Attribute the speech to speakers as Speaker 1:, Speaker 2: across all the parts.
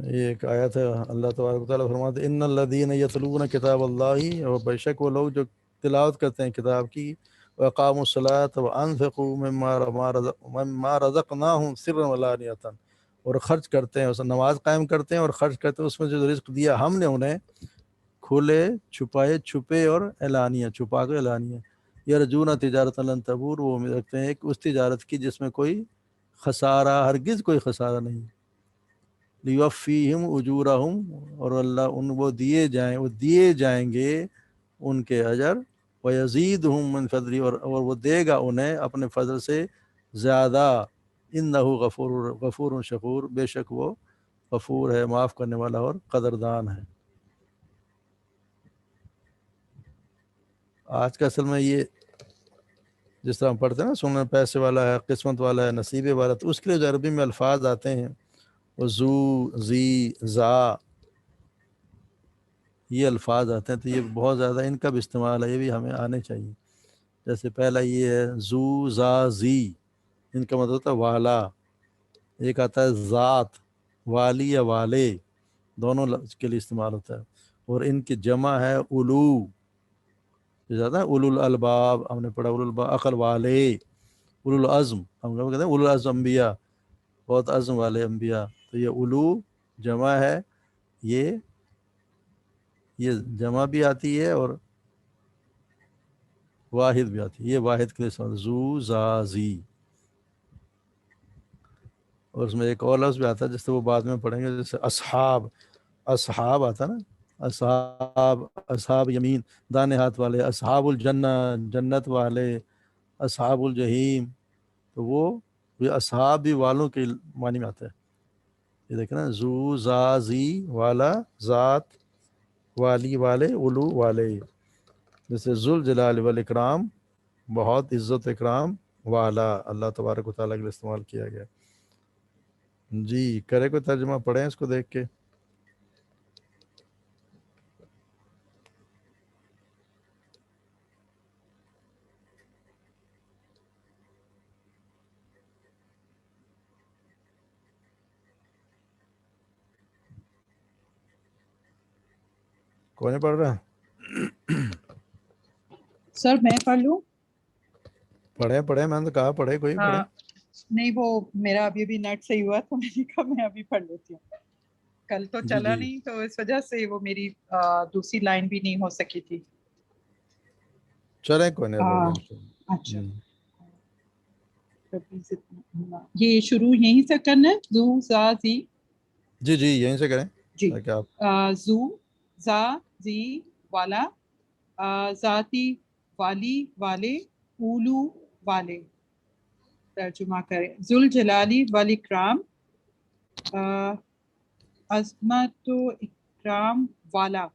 Speaker 1: یہ ایک آیت ہے، اللہ تبارک و تعالیٰ فرماتے ہیں ان الذین یتلون کتاب اللہ، اور بے شک وہ لوگ جو تلاوت کرتے ہیں کتاب کی، وَأَقَامُوا الصَّلَاةَ وَأَنفِقُوا مِمَّا رَزَقْنَاهُمْ سِرًّا وَعَلَانِيَةً، اور خرچ کرتے ہیں، اس نماز قائم کرتے ہیں اور خرچ کرتے ہیں اس میں جو رزق دیا ہم نے انہیں، کھلے چھپائے، چھپے اور اعلانیہ، چھپا کے اعلانیہ، یرجون تجارت لن تبور، وہ امید رکھتے ہیں کہ اس تجارت کی جس میں کوئی خسارہ، ہرگز کوئی خسارہ نہیں، لیوفیہم اجورہم، اور اللہ وہ دیے جائیں گے ان کے اجر، ویزیدہم من فضلہ، اور وہ دے گا انہیں اپنے فضل سے زیادہ، انہ غفور شکور، بے شک وہ غفور ہے، معاف کرنے والا اور قدردان ہے۔ آج کا اصل میں یہ جس طرح ہم پڑھتے ہیں نا، سننا پیسے والا ہے، قسمت والا ہے، نصیبے والا، تو اس کے لیے جو عربی میں الفاظ آتے ہیں وہ زو، زی، زا، یہ الفاظ آتے ہیں، تو یہ بہت زیادہ ان کا بھی استعمال ہے، یہ بھی ہمیں آنے چاہیے۔ جیسے پہلا یہ ہے زو، زا، زی، ان کا مطلب ہوتا ہے والا۔ ایک آتا ہے ذات، والی یا والے، دونوں لفظ کے لیے استعمال ہوتا ہے، اور ان کی جمع ہے اولو، زیادہ اولو الالباب، ہم نے پڑھا اولو الالباب، عقل والے، اولو العزم، ہم کہتے ہیں اولو العزم انبیاء، بہت عزم والے انبیاء، تو یہ اولو جمع ہے، یہ جمع بھی آتی ہے اور واحد بھی آتی ہے، یہ واحد کے لیے استعمال، زو، زا، زی، اور اس میں ایک اور لفظ بھی آتا ہے جس سے وہ بعد میں پڑھیں گے، جیسے اصحاب، اصحاب آتا نا، اصحاب یمین، دانے ہاتھ والے، اصحاب الجنہ، جنت والے، اصحاب الجحیم، تو وہ اصحاب بھی والوں کے معنی میں آتا ہے۔ یہ دیکھیں نا، زو، زا، زی، والا، ذات، والی، والے، اولو، والے، جیسے ذوالجلال والاکرام، بہت عزت اکرام والا، اللہ تبارک و تعالیٰ کے لیے استعمال کیا گیا۔ جی کرے کوئی ترجمہ پڑھیں اس کو دیکھ کے۔ کون پڑھ رہا ہے؟
Speaker 2: سر میں پڑھ لوں؟
Speaker 1: پڑھیں، میں نے کہا پڑھے، کوئی پڑھے۔
Speaker 2: نہیں، وہ میرا ابھی بھی نیٹ صحیح ہوا تو میں نے کہا میں ابھی پڑھ لیتی ہوں، کل تو
Speaker 1: جی
Speaker 2: چلا
Speaker 1: جی
Speaker 2: نہیں تو اس وجہ سے وہ میری دوسری لائن بھی نہیں ہو سکی تھی۔
Speaker 1: چلیں کوئی نہیں، پڑھ لیں۔
Speaker 2: اچھا، یہ شروع یہیں سے کرنا ہے، زو، زا، زی؟
Speaker 1: جی جی یہیں سے کریں
Speaker 2: جی،
Speaker 1: تاکہ آپ
Speaker 2: زو، زا، زی، والا، ذاتی، والی، والے، اولو، والے، ترجمہ کریں۔ ذوالجلالی والاکرام، عظمت و اکرام والا،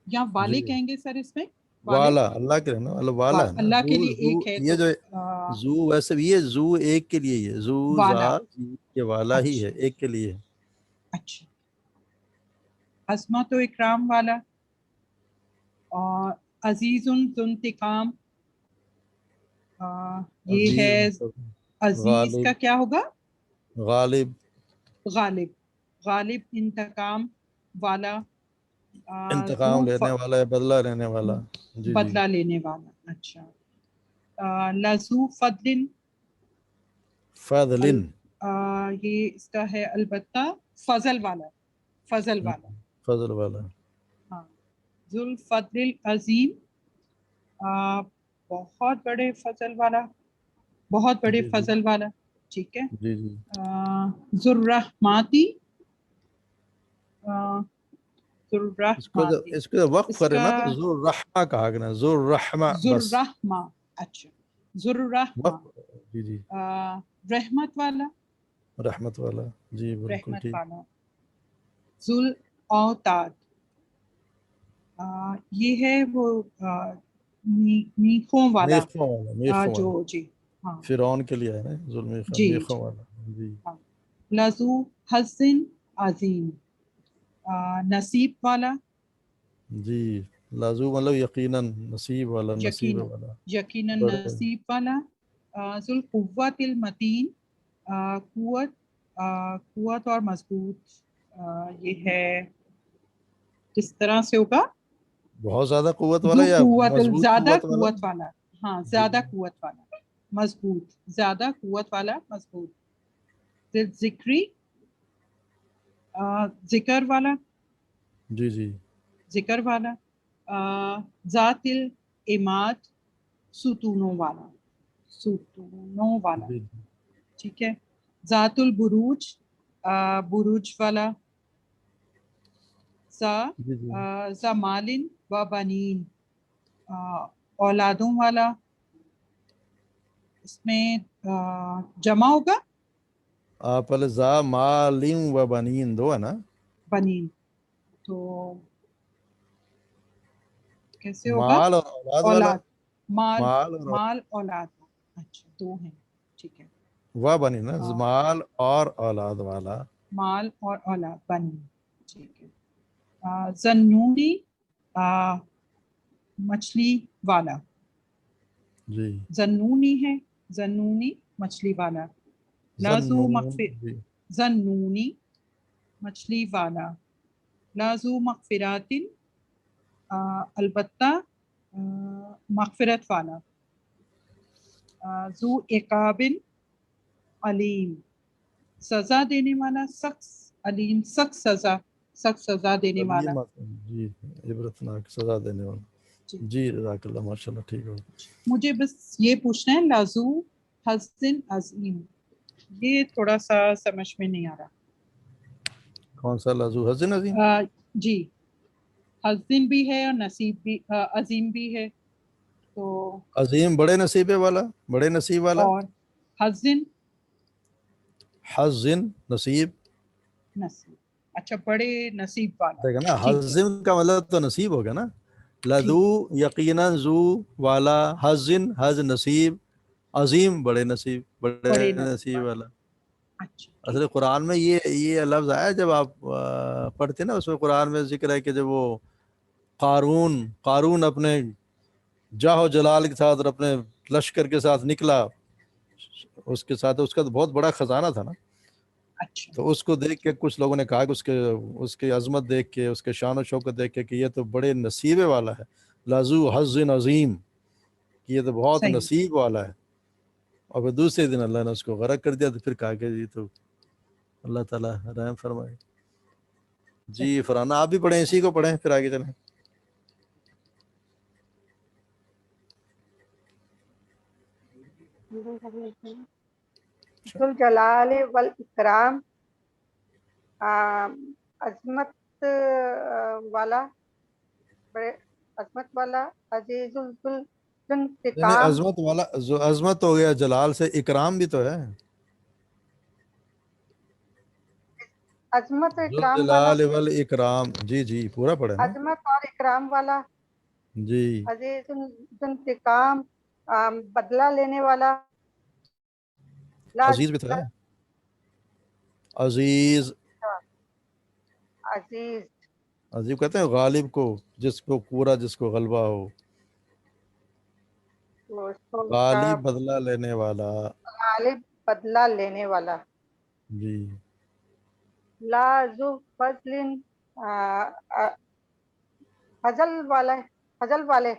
Speaker 2: یا والے
Speaker 1: جی
Speaker 2: کہیں گے سر اس میں؟ والے،
Speaker 1: والا، اللہ کے رہنا، اللہ والا ہے نا،
Speaker 2: اللہ کے
Speaker 1: زو،
Speaker 2: لیے
Speaker 1: زو،
Speaker 2: ایک ہے
Speaker 1: یہ
Speaker 2: تو
Speaker 1: جو زو، ویسے بھی یہ زو ایک کے لیے، یہ زو، زا،
Speaker 2: والا۔
Speaker 1: زی، یہ والا ہی ہے،
Speaker 2: اچھا
Speaker 1: ایک کے لیے ہے۔
Speaker 2: اچھا، عظمت و اکرام والا، اور عزیز ذو انتقام، یہ
Speaker 1: عزیز
Speaker 2: ہے
Speaker 1: مطلب
Speaker 2: عزیز
Speaker 1: غالب،
Speaker 2: کا کیا ہوگا؟
Speaker 1: غالب،
Speaker 2: غالب، غالب انتقام والا،
Speaker 1: انتقام لینے والا ہے، بدلہ لینے والا۔ جی جی
Speaker 2: بدلہ لینے والا۔ اچھا، لذو فضل،
Speaker 1: فضل،
Speaker 2: یہ اس کا ہے البتہ فضل والا، فضل والا،
Speaker 1: فضل والا۔
Speaker 2: ہاں، ذو الفضل العظیم، بہت بڑے فضل والا، بہت بڑے
Speaker 1: جی جی
Speaker 2: فضل والا، ٹھیک ہے۔
Speaker 1: جی جی
Speaker 2: ذو الرحماتی، ذو
Speaker 1: اس کو
Speaker 2: الرحماتی،
Speaker 1: وقف
Speaker 2: اس
Speaker 1: کرے
Speaker 2: کا
Speaker 1: نا تو ذو الرحمہ کہا گیا، ذو الرحمہ
Speaker 2: ذو
Speaker 1: بس
Speaker 2: الرحمہ، اچھا، ذو الرحمہ،
Speaker 1: وقف۔ جی جی
Speaker 2: رحمت والا،
Speaker 1: رحمت والا، جی بالکل
Speaker 2: رحمت
Speaker 1: ٹھیک۔
Speaker 2: والا، ذو الاوتاد، یہ ہے وہ میخوں والا،
Speaker 1: میخوں والا، میخوں
Speaker 2: جو
Speaker 1: والا،
Speaker 2: جی، ہاں
Speaker 1: فرعون کے لیے ہے نا ذوالمیخ،
Speaker 2: جی
Speaker 1: میخوں
Speaker 2: جی،
Speaker 1: والا۔ جی
Speaker 2: ہاں، لذو حسن عظیم، نصیب والا،
Speaker 1: جی لازو مطلب یقیناً، نصیب والا، نصیب
Speaker 2: یقیناً،
Speaker 1: والا،
Speaker 2: یقیناً
Speaker 1: بڑے۔
Speaker 2: نصیب والا، ذو القوت المتین، قوت، قوت اور مضبوط، یہ ہے کس طرح سے ہوگا؟
Speaker 1: بہت زیادہ قوت والا
Speaker 2: ذو
Speaker 1: یا
Speaker 2: قوت،
Speaker 1: مضبوط
Speaker 2: زیادہ
Speaker 1: قوت والا؟
Speaker 2: قوت والا، ہاں زیادہ قوت والا، مضبوط، زیادہ قوت والا، مضبوط. ذکری، ذکر والا،
Speaker 1: جی جی
Speaker 2: ذکر والا. ذات العماد، ستونوں والا، ستونوں والا.
Speaker 1: جی
Speaker 2: ٹھیک ہے. ذات البروج، بروج والا.
Speaker 1: جی جی
Speaker 2: ذا مالن و بنین، اولادوں والا. اس میں جمع ہوگا
Speaker 1: آپ پہلے زا مالم و بنین دو ہے نا؟
Speaker 2: بنین، تو کیسے ہوگا؟
Speaker 1: مال اور اولاد والا،
Speaker 2: اولاد، مال،
Speaker 1: مال اور
Speaker 2: مال اولاد. اچھا دو ہیں، ٹھیک ہے.
Speaker 1: و بنین نا، مال اور اولاد والا.
Speaker 2: مال اور اولاد، بنین، ٹھیک ہے. زنونی، مچھلی والا.
Speaker 1: جی
Speaker 2: زنونی ہے، زنونی مچھلی والا. لازو
Speaker 1: ذنون
Speaker 2: مغفر،
Speaker 1: جی
Speaker 2: زنونی مچھلی والا. لازو مغفرات، البتہ مغفرت والا. ذو عقاب علیم، سزا دینے والا، سخت. علیم، سخت سزا، سخت سزا دینے والا.
Speaker 1: جی عبرتناک سزا دینے والا. جی جزاک اللہ، ماشاء اللہ، ٹھیک ہے.
Speaker 2: مجھے بس یہ پوچھنا ہے، لازو حزن عظیم، یہ تھوڑا سا سمجھ میں نہیں آ رہا.
Speaker 1: کون سا لازو حزن عظیم؟
Speaker 2: جی، حزن بھی ہے اور نصیب بھی، عظیم بھی ہے. تو
Speaker 1: عظیم بڑے نصیبے والا، بڑے نصیب والا.
Speaker 2: اور حزن،
Speaker 1: حزن نصیب،
Speaker 2: نصیب، اچھا بڑے نصیب والا.
Speaker 1: دیکھا نا،
Speaker 2: ٹھیک ہے،
Speaker 1: حزن کا مطلب تو نصیب ہوگا نا. لدو
Speaker 2: ٹھیک ہے.
Speaker 1: یقیناً زو والا، حزن حز نصیب، عظیم بڑے نصیب، بڑے
Speaker 2: بڑے نصیب
Speaker 1: نصیب
Speaker 2: والا.
Speaker 1: والا.
Speaker 2: اچھا ٹھیک.
Speaker 1: اصل قرآن میں یہ لفظ آیا جب آپ پڑھتے نا، اس میں قرآن میں ذکر ہے کہ جب وہ قارون اپنے جاہ و جلال کے ساتھ اور اپنے لشکر کے ساتھ نکلا، اس کے ساتھ اس کا تو بہت بڑا خزانہ تھا نا.
Speaker 2: اچھا،
Speaker 1: تو اس کو دیکھ کے کچھ لوگوں نے کہا کہ اس کی عظمت دیکھ کے، اس کے شان و شوکت دیکھ کے، کہ یہ تو بڑے نصیبے والا ہے. لازو حظ عظیم، کہ یہ تو بہت
Speaker 2: صحیح.
Speaker 1: نصیب والا ہے. اور پھر دوسرے دن اللہ نے اس کو غرق کر دیا. تو پھر کہا کہ جی تو اللہ تعالیٰ رحم فرمائے. جی فرحانہ آپ بھی پڑھیں، اسی کو پڑھیں، پھر آگے چلیں.
Speaker 3: ذو الجلال والاکرام، عظمت والا، بڑے عظمت والا. عزیز
Speaker 1: یعنی
Speaker 3: الانتقام،
Speaker 1: عظمت والا، عظمت ہو گیا، جلال سے اکرام بھی تو ہے.
Speaker 3: عظمت و
Speaker 1: ذو
Speaker 3: اکرام والا،
Speaker 1: الجلال والاکرام، جی جی پورا پڑھے نا.
Speaker 3: عظمت اور اکرام والا.
Speaker 1: جی
Speaker 3: عزیز الانتقام، بدلہ لینے والا.
Speaker 1: عزیز بھی تو ہے، عزیز.
Speaker 3: عزیز،
Speaker 1: عزیز کہتے ہیں غالب کو، جس کو پورا، جس کو غلبہ ہو.
Speaker 3: اس کو
Speaker 1: غالب بدلہ لینے والا.
Speaker 3: غالب، بدلہ لینے والا.
Speaker 1: جی
Speaker 3: لا ذو فضل، فضل والا، فضل والے.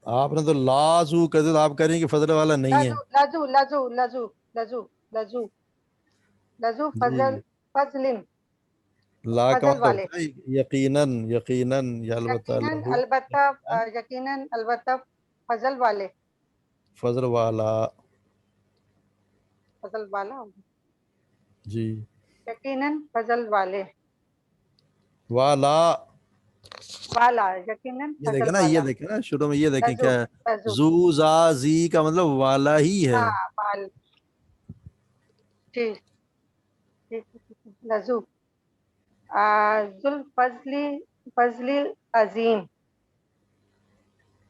Speaker 1: آپ نے تو لازو کہتے، تو آپ کہہ رہی ہیں کہ فضل والا نہیں ہے.
Speaker 3: لازو لازو لازو لازو لازو لازو فضل،
Speaker 1: جی
Speaker 3: فضل،
Speaker 1: لا کا
Speaker 3: فضل
Speaker 1: مطلب
Speaker 3: والے.
Speaker 1: ہوتا ہے یقیناً، یقیناً یا البتہ
Speaker 3: یقیناً،
Speaker 1: لہو،
Speaker 3: البتہ، یقیناً البتہ، فضل والے،
Speaker 1: فضل والا.
Speaker 3: فضل والا،
Speaker 1: جی
Speaker 3: یقیناً فضل والے.
Speaker 1: والا،
Speaker 3: والا، یقیناً
Speaker 1: یہ دیکھیں
Speaker 3: فضل
Speaker 1: نا، یہ
Speaker 3: والا.
Speaker 1: دیکھیں نا، شروع میں یہ دیکھیں
Speaker 3: لازو،
Speaker 1: کیا ہے.
Speaker 3: لازو،
Speaker 1: زو زا زی کا مطلب والا ہی ہے.
Speaker 3: ہاں وال، ٹھیک، ٹھیک، لازو. ذو الفضل، فضل عظیم،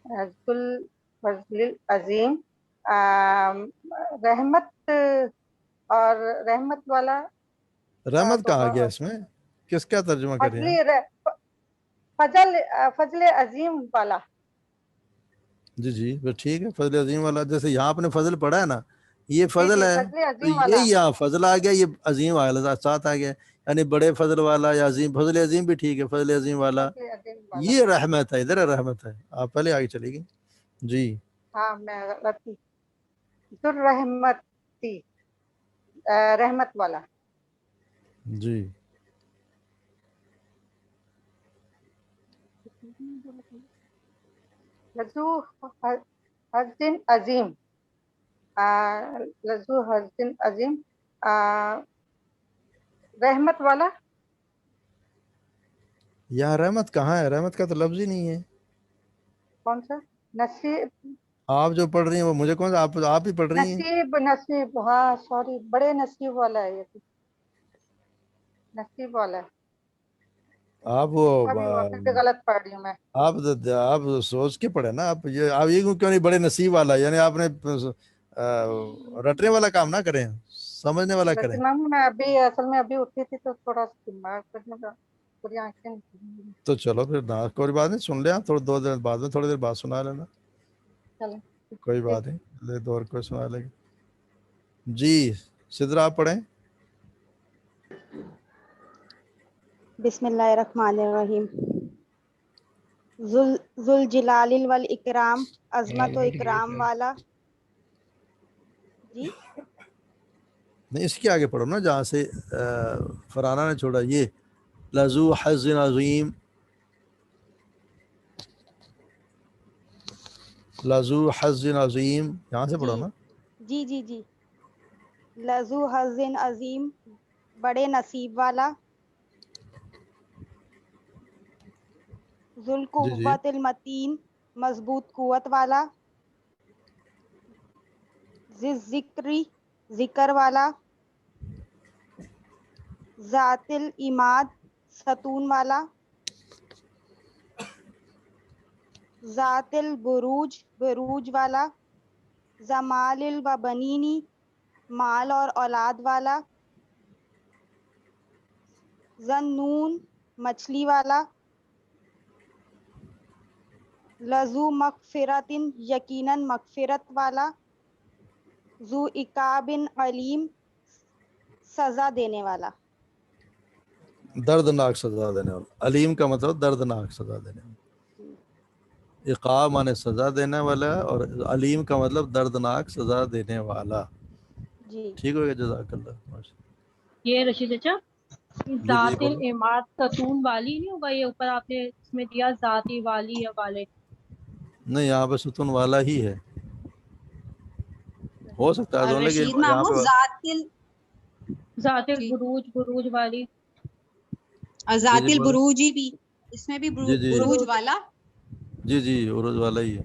Speaker 3: ذو الفضل عظیم. رحمت اور رحمت والا.
Speaker 1: رحمت
Speaker 3: تو
Speaker 1: کہاں گیا اس میں؟ کس کا ترجمہ کر رہے ہیں؟
Speaker 3: فضل، فضل عظیم والا.
Speaker 1: جی جی پھر ٹھیک ہے، فضل عظیم والا. جیسے یہاں آپ نے فضل پڑھا ہے نا، یہ
Speaker 3: جی
Speaker 1: فضل
Speaker 3: جی،
Speaker 1: ہے،
Speaker 3: فضل
Speaker 1: تو
Speaker 3: عظیم
Speaker 1: یہ
Speaker 3: والا.
Speaker 1: یہاں فضل آ گیا، یہ عظیم آ گیا، ساتھ آ گیا. یعنی بڑے فضل والا یا عظیم، فضل عظیم بھی ٹھیک ہے، فضل عظیم والا،
Speaker 3: عظیم والا.
Speaker 1: یہ رحمت ہے، ادھر رحمت ہے. آپ پہلے آگے چلے گی. جی
Speaker 3: ہاں میں غلط تھی. ذو الرحمت تھی، رحمت والا.
Speaker 1: جی
Speaker 3: لذو حزن عظیم، لذو حزن عظیم، رحمت والا.
Speaker 1: یہاں رحمت کہاں ہے؟ رحمت کا تو لفظ ہی نہیں ہے.
Speaker 3: کون سا؟ نصیب،
Speaker 1: آپ جو پڑھ رہی ہیں وہ مجھے کون سا، آپ ہی پڑھ رہی ہیں.
Speaker 3: نصیب، نصیب. ہاں سوری، بڑے نصیب والا ہے یہ تو، نصیب والا ہے.
Speaker 1: آپ وہ
Speaker 3: ابھی پھر بھی غلط پڑھ رہی ہوں میں.
Speaker 1: آپ سوچ کے پڑھے نا. آپ یہ کیوں نہیں بڑے نصیب والا، یعنی آپ نے رٹنے والا کام نہ کریں، سمجھنے والا کریں.
Speaker 3: لیکن میم میں ابھی اصل میں ابھی اٹھی تھی تو تھوڑا دماغ کرنے کا پوری آنکھیں نہیں کھلی.
Speaker 1: تو چلو پھر کوئی بات نہیں، سن لیں آپ تھوڑا 2 دن بعد میں، تھوڑی دیر بعد سنا لینا،
Speaker 3: چلیں
Speaker 1: کوئی بات نہیں. لے دور کو سنا لیں گے. جی سدرا آپ پڑھیں.
Speaker 4: بسم اللہ الرحمن الرحیم. ذوالجلال والاکرام، عظمت و اکرام والا. جی
Speaker 1: نہیں اس کے آگے پڑھو نا جہاں سے فرانہ نے چھوڑا. یہ لذو حظ عظیم، لذو حظ عظیم، یہاں سے پڑھو نا.
Speaker 4: جی جی جی. لذو حظ عظیم، بڑے نصیب والا.
Speaker 1: جی جی
Speaker 4: ذوالقوۃ المتین، مضبوط قوت والا. ذی الذکری، ذکر والا. ذات العماد، ستون والا. ذات البروج، بروج والا. زمال و بنینی، مال اور اولاد والا. ذنون، مچھلی والا. لذو مغفرتن، یقیناً مغفرت والا. ذو عقاب علیم، سزا دینے والا.
Speaker 1: دردناک سزا دینے والا. علیم کا مطلب دردناک سزا دینے والا. عقاب مانے سزا دینے والا، اور علیم کا مطلب دردناک سزا دینے والا.
Speaker 4: جی
Speaker 1: ٹھیک ہو گیا، جزاک اللہ.
Speaker 5: یہ رشید چچا
Speaker 1: جی
Speaker 5: ذات
Speaker 1: بولو.
Speaker 5: العماد ستون والی نہیں ہوگا؟ یہ اوپر آپ نے اس میں دیا ذاتی والی یا والے.
Speaker 1: نہیں یہاں پہ ستون والا ہی ہے، ہو سکتا ہے
Speaker 6: اور
Speaker 1: دونوں کے
Speaker 6: رشید
Speaker 1: یہاں
Speaker 6: محمود
Speaker 1: پہ.
Speaker 5: ذات
Speaker 6: جی
Speaker 5: البروج، بروج والی.
Speaker 6: اور
Speaker 1: جی
Speaker 6: ذات
Speaker 1: جی بولو.
Speaker 6: البروجی بھی، اس میں بھی
Speaker 1: جی جی
Speaker 6: بروج والا.
Speaker 1: جی جی عروج والا ہی ہے.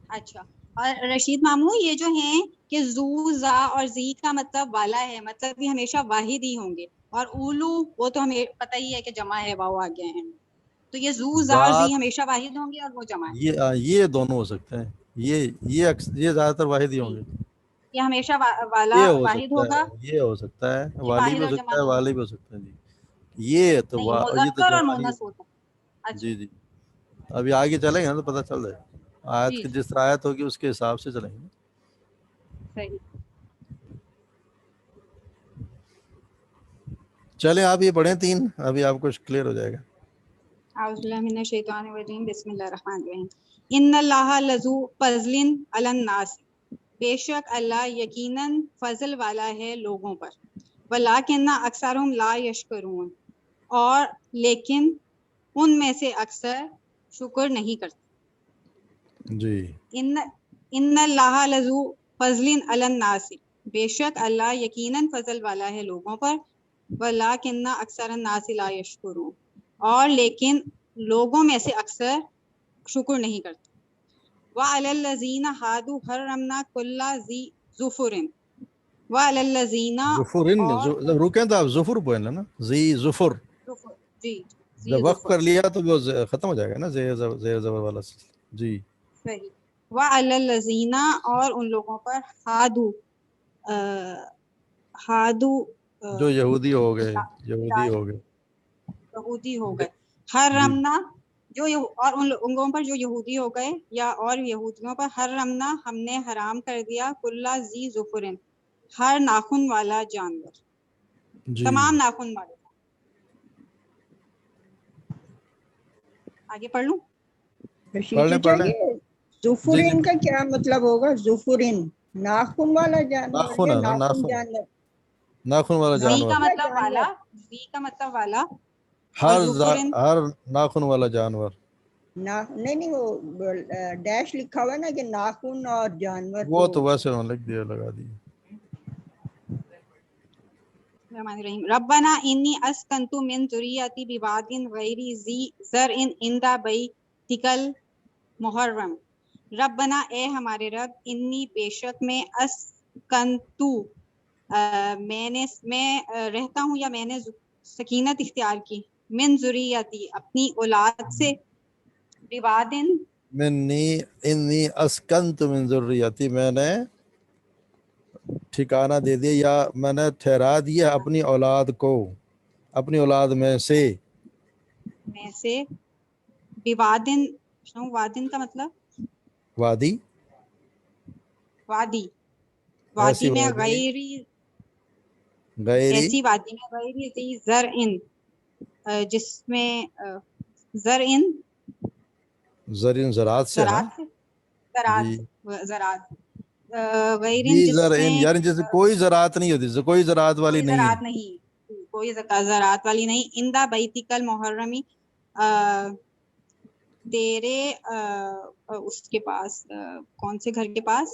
Speaker 6: اچھا. اور رشید مامو یہ جو ہیں کہ زو، زا اور زی کا مطلب والا ہے، مطلب یہ ہمیشہ واحد ہی ہوں گے. اور اولو وہ تو ہمیں پتہ ہی ہے کہ جمع ہے، واؤ آ گیا ہے. تو یہ زو، زا اور
Speaker 1: ذات
Speaker 6: زی ہمیشہ واحد ہوں گے اور وہ جمع ہے.
Speaker 1: یہ دونوں ہو سکتے ہیں. یہ زیادہ تر واحد ہی ہوں
Speaker 6: جی،
Speaker 1: گے.
Speaker 6: یہ ہمیشہ والا
Speaker 1: یہ ہو
Speaker 6: واحد
Speaker 1: سکتا
Speaker 6: ہوگا.
Speaker 1: ہے، یہ ہو سکتا ہے،
Speaker 6: یہ
Speaker 1: والی
Speaker 6: واحد
Speaker 1: بھی ہو
Speaker 6: اور جمع
Speaker 1: سکتا ہے،
Speaker 6: دونوں
Speaker 1: والی بھی
Speaker 6: ہوگا.
Speaker 1: ہو سکتا ہے. جی یہ
Speaker 6: نہیں،
Speaker 1: تو
Speaker 6: مذکر اور
Speaker 1: جمع ہی.
Speaker 6: مؤنث ہوتا ہے. اچھا.
Speaker 1: جی جی ابھی آگے چلیں گے نا تو پتہ چل جائے گا. آیت
Speaker 6: جی
Speaker 1: کی
Speaker 6: جی
Speaker 1: جس طرح آیت ہوگی اس کے حساب سے چلیں گے.
Speaker 6: صحیح.
Speaker 1: چلیں آپ یہ پڑھیں 3، ابھی آپ کو کلیئر ہو جائے گا.
Speaker 6: اعوذ باللہ من الشیطان الرجیم، بسم اللہ الرحمن الرحیم. ان اللہ لذو فضل علی الناس، بے شک اللہ یقیناً فضل والا ہے لوگوں پر. ولکن اکثرهم لا یشکرون، اور لیکن ان میں سے اکثر شکر نہیں کرتے.
Speaker 1: جی
Speaker 6: ان اللہ لذو فضل علی الناس، بے شک اللہ یقیناً فضل والا ہے لوگوں پر. ولکن اکثر الناس لا یشکرون، اور لیکن لوگوں میں سے اکثر شکر نہیں کرتے. وعلی الذین ہادوا حرمنا کل ذی ظفر، وعلی الذین،
Speaker 1: ظفرن،
Speaker 6: اور
Speaker 1: جب رکیں تو آپ ظفر بولیں نا. زی ظفر
Speaker 6: ظفر، جی ذی
Speaker 1: جب وقف
Speaker 6: ظفر،
Speaker 1: کر لیا تو وہ ختم ہو جائے گا نا، زیر زبر والا. جی
Speaker 6: صحیح. وعلی الذین، اور ان لوگوں پر ہادو
Speaker 1: جو یہودی ہو گئے، یہودی ہو گئے.
Speaker 6: یہودی ہو گئے.
Speaker 1: جی
Speaker 6: حرمنا، اور ان لوگوں پر جو یہودی ہو گئے یا اور یہودیوں پر، حرمنا ہم نے حرام کر دیا، کل ذی ظفر، ہر ناخن والا جانور.
Speaker 1: جی
Speaker 6: تمام ناخن والے. آگے پڑھ لوں.
Speaker 1: پڑھ لیں پڑھ لیں.
Speaker 7: زفرین کا کیا مطلب ہوگا؟ زفرین ناخن والا جانور
Speaker 1: ناخن
Speaker 7: یا
Speaker 1: ہے نا،
Speaker 7: ناخن
Speaker 1: ناخن
Speaker 7: جانور؟
Speaker 1: ناخن والا
Speaker 6: زی
Speaker 1: جانور.
Speaker 6: کا مطلب والا، زی کا مطلب والا.
Speaker 1: ہر
Speaker 6: اور زفرین
Speaker 1: ہر ناخن والا جانور.
Speaker 7: نہیں وہ ڈیش لکھا ہوا ہے نا کہ ناخن اور جانور.
Speaker 1: وہ تو ویسے انہوں نے لکھ دیا، لگا دیا.
Speaker 6: الرحمن الرحیم. ربنا انی اسکنت من ذریتی بواد غیر ذی زرع عند بیتک المحرم. ربنا اے ہمارے رب، انی بے شک میں اسکنتو میں رہتا ہوں یا میں نے سکینت اختیار کی، من ذریتی اپنی اولاد سے، بواد
Speaker 1: انی اسکنت من ذریتی میں نے ٹھکانہ دے دیا یا میں نے ٹھہرا دیا اپنی اولاد کو، اپنی اولاد میں سے.
Speaker 6: بوادن، وادن کا مطلب
Speaker 1: وادی،
Speaker 6: وادی،
Speaker 1: ایسی
Speaker 6: وادی میں
Speaker 1: وادی،
Speaker 6: غیر ایسی وادی میں غیر ذی زرع جس میں زرع
Speaker 1: زرین زراعت سے نا.
Speaker 6: زراعت
Speaker 1: جی
Speaker 6: زراعت غیر
Speaker 1: جی
Speaker 6: جس
Speaker 1: زرعین
Speaker 6: میں
Speaker 1: یعنی جیسے کوئی زراعت نہیں ہوتی، کوئی زراعت والی
Speaker 6: کوئی
Speaker 1: نہیں
Speaker 6: زراعت
Speaker 1: ہے.
Speaker 6: نہیں، کوئی زراعت والی نہیں. اندہ بیتک المحرمی تیرے اس کے پاس، کون سے گھر کے پاس؟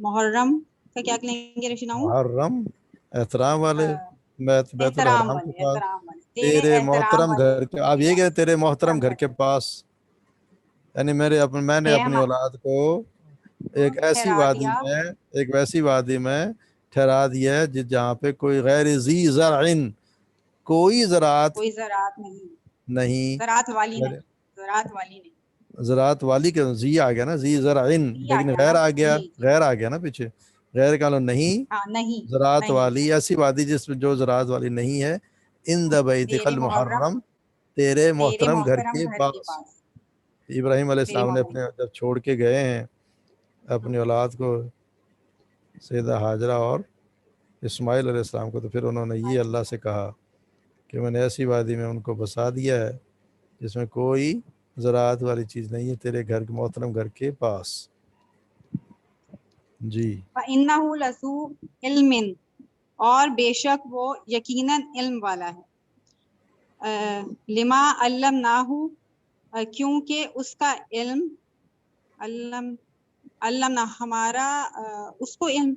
Speaker 6: محرم کا کیا لیں گے رشناؤں؟
Speaker 1: محرم احترام والے، بیت
Speaker 6: احترام
Speaker 1: الحرام کے
Speaker 6: والے،
Speaker 1: پاس،
Speaker 6: احترام والے،
Speaker 1: تیرے
Speaker 6: احترام
Speaker 1: محترم
Speaker 6: والے
Speaker 1: گھر کے. اب یہ کہ تیرے محترم گھر کے پاس، یعنی میں نے اپنی اولاد کو ایک ایسی
Speaker 6: ٹھہرا
Speaker 1: وادی
Speaker 6: دیا،
Speaker 1: میں، ایک ویسی وادی میں ٹھہرا دیا ہے جہاں پہ کوئی غیر ذی زرعن، کوئی زراعت
Speaker 6: کوئی زراعت نہیں،
Speaker 1: نہیں.
Speaker 6: زراعت والی نہیں، زراعت والی نہیں.
Speaker 1: زراعت والی کے زی آ گیا نا، ذی زرعن،
Speaker 6: جی آ
Speaker 1: لیکن
Speaker 6: گیا
Speaker 1: غیر
Speaker 6: نا،
Speaker 1: آ گیا،
Speaker 6: جی جی،
Speaker 1: غیر آ گیا نا پیچھے. غیر کا لو نہیں،
Speaker 6: ہاں نہیں،
Speaker 1: زراعت
Speaker 6: نہیں.
Speaker 1: والی ایسی وادی جس میں جو زراعت والی نہیں ہے. ان بیتک
Speaker 6: تیرے محرم،
Speaker 1: المحرم، تیرے
Speaker 6: تیرے
Speaker 1: محترم گھر
Speaker 6: محترم
Speaker 1: کے
Speaker 6: گھر کے
Speaker 1: پاس.
Speaker 6: پاس،
Speaker 1: ابراہیم علیہ
Speaker 6: تیرے
Speaker 1: السلام نے اپنے جب چھوڑ کے گئے ہیں اپنی اولاد کو، سیدہ ہاجرہ اور اسماعیل علیہ السلام کو، تو پھر انہوں نے یہ اللہ سے کہا کہ میں نے ایسی وادی میں ان کو بسا دیا ہے جس میں کوئی زراعت والی چیز نہیں ہے، تیرے گھر کے محترم گھر کے پاس. جی
Speaker 6: فَإِنَّهُ لَذُو عِلْمٍ، اور بے شک وہ یقیناً علم والا ہے. لما علمناہ، کیونکہ اس کا علم، علمنا ہمارا اس کو علم،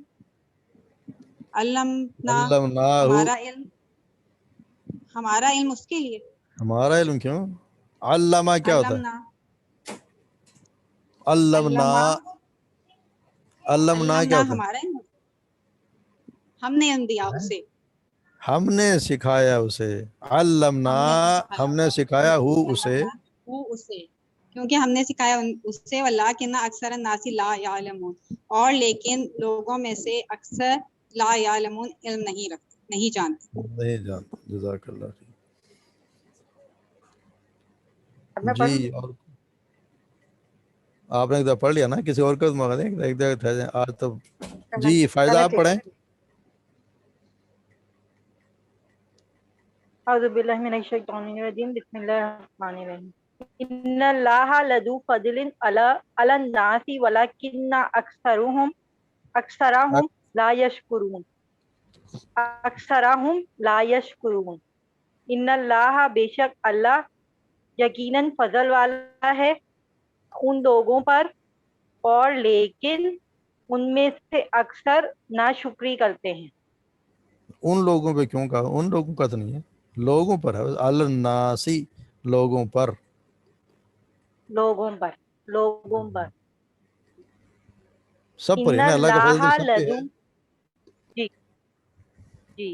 Speaker 6: علمنا
Speaker 1: علمناہ،
Speaker 6: ہمارا علم اس کے لیے.
Speaker 1: ہمارا علم کیوں؟ علامہ کیا ہوتا ہے؟
Speaker 6: علمنا،
Speaker 1: علمنا، علمنا کیا ہوتا ہے؟
Speaker 6: ہمارا علم، ہم نے علم دیا اسے،
Speaker 1: ہم نے سکھایا اسے. علمنا، ہم نے سکھایا ہو اسے،
Speaker 6: اسے، کیونکہ ہم نے سکھایا اسے. وَلَٰكِنَّ أَكْثَرَ النَّاسِ لَا يَعْلَمُونَ، اور لیکن لوگوں میں سے اکثر لا يعلمون، علم نہیں رکھتے، نہیں جانتے.
Speaker 1: نہیں جانتا. جزاک اللہ خیر.
Speaker 3: اب میں
Speaker 1: جی
Speaker 3: پڑھوں؟
Speaker 1: اور آپ نے ایک دفعہ پڑھ لیا نا، کسی اور کو موقع دیں، ایک دفعہ ٹھہر جائیں آج تو. جی فائدہ آپ پڑھیں.
Speaker 8: اعوذ باللہ من الشیطان الرجیم، بسم اللہ الرحمن الرحیم. ان اللہ لذو فضل علی الناس ولکن اکثرهم لا یشکرون. اکثرهم لا یشکرون. ان اللہ، بے شک اللہ، یقیناً فضل والا ہے ان لوگوں پر، اور لیکن ان میں سے اکثر ناشکری کرتے ہیں.
Speaker 1: ان لوگوں پہ کیوں کہا؟ ان لوگوں کا تو نہیں ہے، لوگوں پر ہے. الناسی، لوگوں پر.
Speaker 8: لوگوں پر، لوگوں پر.
Speaker 1: سب پر
Speaker 8: ان
Speaker 1: ہی نا، اللہ کا فضل تو
Speaker 8: اللہ
Speaker 1: سب پہ ہے.
Speaker 8: لذو، جی جی،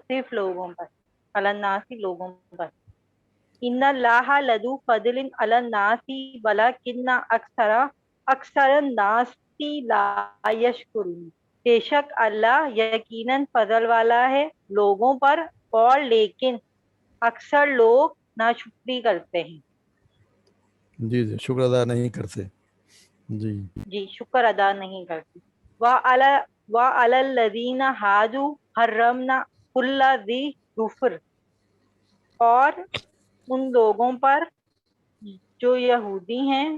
Speaker 8: صرف لوگوں پر، الناسی لوگوں پر. ان اللہ لذو فضل علی الناس ولکن اکثر الناس لا یشکرون. بے شک اللہ یقیناً فضل والا ہے لوگوں پر، اور لیکن اکثر لوگ ناشکری کرتے ہیں.
Speaker 1: جی جی، شکر ادا نہیں کرتے. جی
Speaker 8: جی، شکر ادا نہیں کرتے. وعلی الذین ہادوا حرمنا کل ذی ظفر، اور ان لوگوں پر جو یہودی ہیں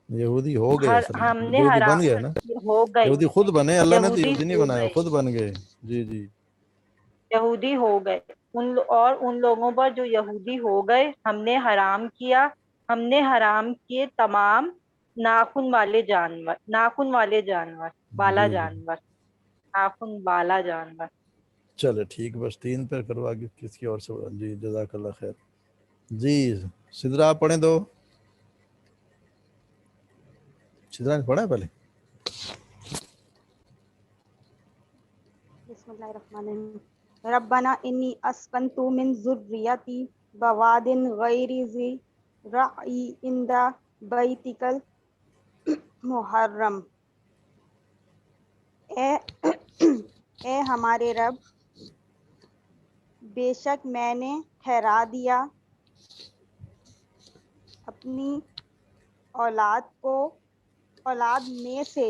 Speaker 1: یہودی ہو گئے، اصل میں
Speaker 8: ہم نے
Speaker 1: یہودی
Speaker 8: حرام
Speaker 1: بن گئے نا،
Speaker 8: ہو گئے،
Speaker 1: یہودی خود بنے، اللہ نے تو
Speaker 8: یہودی
Speaker 1: یہودی نہیں
Speaker 8: ہو
Speaker 1: بنایا،
Speaker 8: گئے،
Speaker 1: خود بن گئے. جی جی
Speaker 8: یہودی ہو گئے اور ان لوگوں پر جو یہودی ہو گئے ہم نے حرام کیے تمام ناخن والے جانور بالا
Speaker 1: جی.
Speaker 8: جانور، ناخن بالا جانور.
Speaker 1: چلے ٹھیک، بس 3 پہ کرو، آگے کس کی اور سے. جی جزاک اللہ خیر. جی سدرا آپ پڑھیں دو. سدرا نے پڑھا ہے پہلے؟
Speaker 4: بسم اللہ الرحمن الرحیم. ربنا انی اسکنت من ذریتی بواد غیر ذی رعی عند بیتک المحرم. اے ہمارے رب، بے شک میں نے ٹھہرا دیا اپنی اولاد میں سے